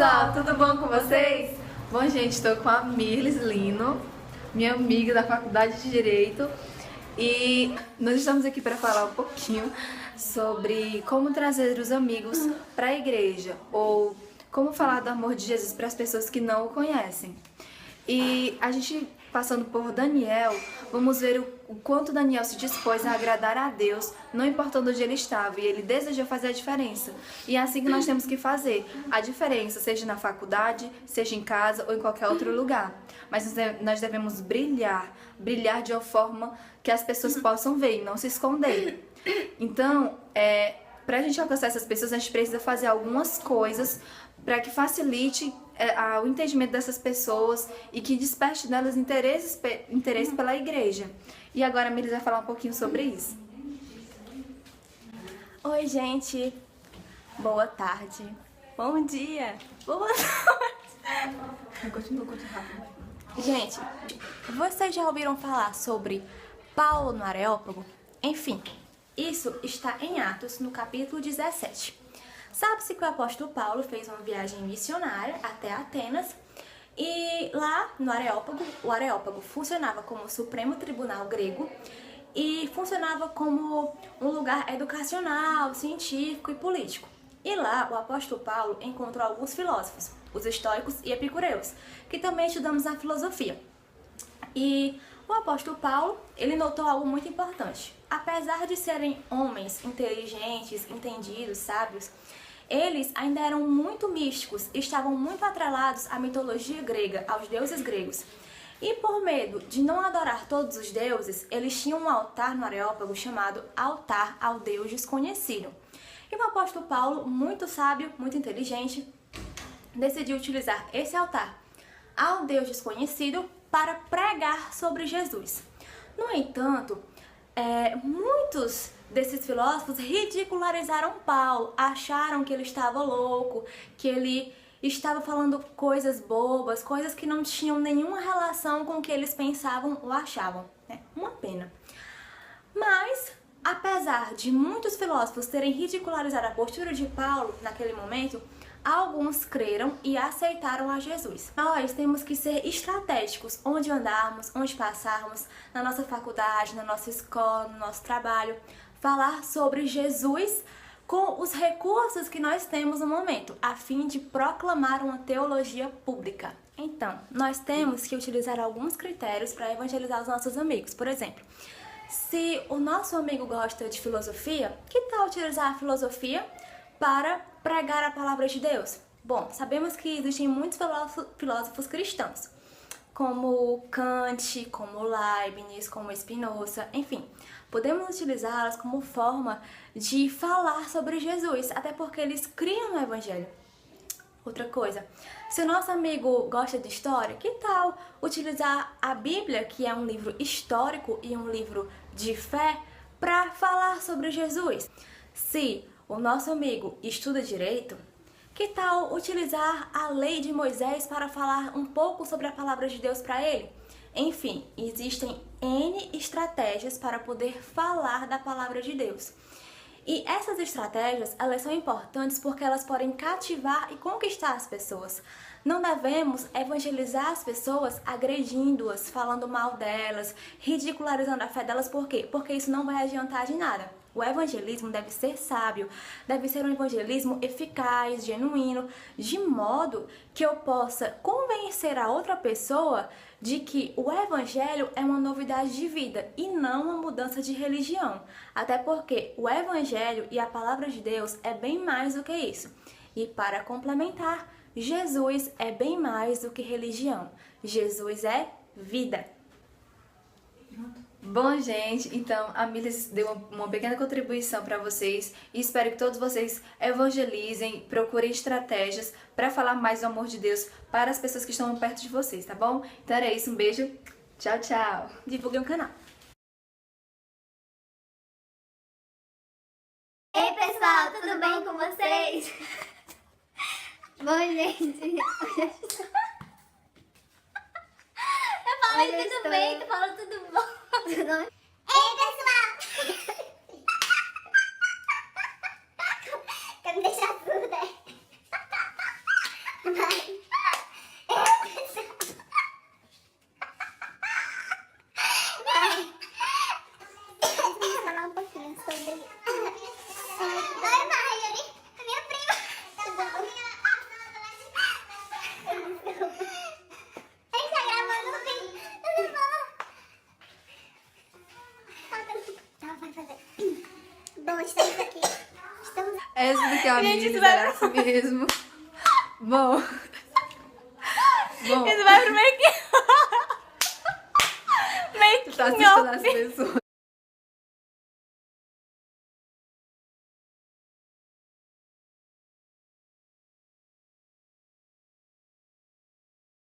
pessoal, tudo bom com vocês? Bom, gente, estou com a Mirlis Lino, minha amiga da Faculdade de Direito, e nós estamos aqui para falar um pouquinho sobre como trazer os amigos para a igreja, ou como falar do amor de Jesus para as pessoas que não o conhecem. E a gente, passando por Daniel, vamos ver o quanto Daniel se dispôs a agradar a Deus, não importando onde ele estava, e ele desejou fazer a diferença. E é assim que nós temos que fazer a diferença, seja na faculdade, seja em casa ou em qualquer outro lugar. Mas nós devemos brilhar de uma forma que as pessoas possam ver e não se esconder. Então, para a gente alcançar essas pessoas, a gente precisa fazer algumas coisas para que facilite o entendimento dessas pessoas e que desperte nelas interesse pela igreja. E agora a Mirlis vai falar um pouquinho sobre isso. Oi, gente. Boa tarde. Bom dia. Boa noite. Continua rápido. Gente, vocês já ouviram falar sobre Paulo no Areópago? Enfim, isso está em Atos, no capítulo 17. Sabe-se que o apóstolo Paulo fez uma viagem missionária até Atenas e lá no Areópago, o Areópago funcionava como o Supremo Tribunal grego e funcionava como um lugar educacional, científico e político. E lá o apóstolo Paulo encontrou alguns filósofos, os estoicos e epicureus, que também estudamos na filosofia. E o apóstolo Paulo, ele notou algo muito importante. Apesar de serem homens inteligentes, entendidos, sábios, eles ainda eram muito místicos, estavam muito atrelados à mitologia grega, aos deuses gregos. E por medo de não adorar todos os deuses, eles tinham um altar no Areópago chamado Altar ao Deus Desconhecido. E o apóstolo Paulo, muito sábio, muito inteligente, decidiu utilizar esse altar ao Deus Desconhecido para pregar sobre Jesus. No entanto, muitos desses filósofos ridicularizaram Paulo, acharam que ele estava louco, que ele estava falando coisas bobas, coisas que não tinham nenhuma relação com o que eles pensavam ou achavam. Uma pena. Mas, apesar de muitos filósofos terem ridicularizado a postura de Paulo naquele momento, alguns creram e aceitaram a Jesus. Nós temos que ser estratégicos onde andarmos, onde passarmos, na nossa faculdade, na nossa escola, no nosso trabalho, falar sobre Jesus com os recursos que nós temos no momento, a fim de proclamar uma teologia pública. Então, nós temos que utilizar alguns critérios para evangelizar os nossos amigos. Por exemplo, se o nosso amigo gosta de filosofia, que tal utilizar a filosofia para pregar a palavra de Deus? Bom, sabemos que existem muitos filósofos cristãos, como Kant, como Leibniz, como Spinoza, enfim. Podemos utilizá-las como forma de falar sobre Jesus, até porque eles criam o evangelho. Outra coisa, se o nosso amigo gosta de história, que tal utilizar a Bíblia, que é um livro histórico e um livro de fé, para falar sobre Jesus? Se o nosso amigo estuda direito, que tal utilizar a lei de Moisés para falar um pouco sobre a palavra de Deus para ele? Enfim, existem N estratégias para poder falar da palavra de Deus. E essas estratégias, elas são importantes porque elas podem cativar e conquistar as pessoas. Não devemos evangelizar as pessoas agredindo-as, falando mal delas, ridicularizando a fé delas. Por quê? Porque isso não vai adiantar de nada. O evangelismo deve ser sábio, deve ser um evangelismo eficaz, genuíno, de modo que eu possa convencer a outra pessoa de que o evangelho é uma novidade de vida e não uma mudança de religião. Até porque o evangelho e a palavra de Deus é bem mais do que isso. E para complementar, Jesus é bem mais do que religião. Jesus é vida. Bom, gente, então a Mirlis deu uma pequena contribuição para vocês e espero que todos vocês evangelizem, procurem estratégias para falar mais do amor de Deus para as pessoas que estão perto de vocês, tá bom? Então era isso, um beijo, tchau, tchau! Divulguem o canal. Ei pessoal, tudo bem com vocês? Bom, gente. Eu falei tudo bem, tu falou tudo bom. Ei pessoal! Quer me deixar surda? Vamos falar um pouquinho sobre... Oi, Marjorie, a minha prima. A gente tá gravando um vídeo. Tá, vai fazer. Bom, estamos aqui. Essa daqui é a Gente, Miles, isso vai- era assim mesmo. Bom. Bom, Isso vai pro meio que... tu tá making assustando off. as pessoas.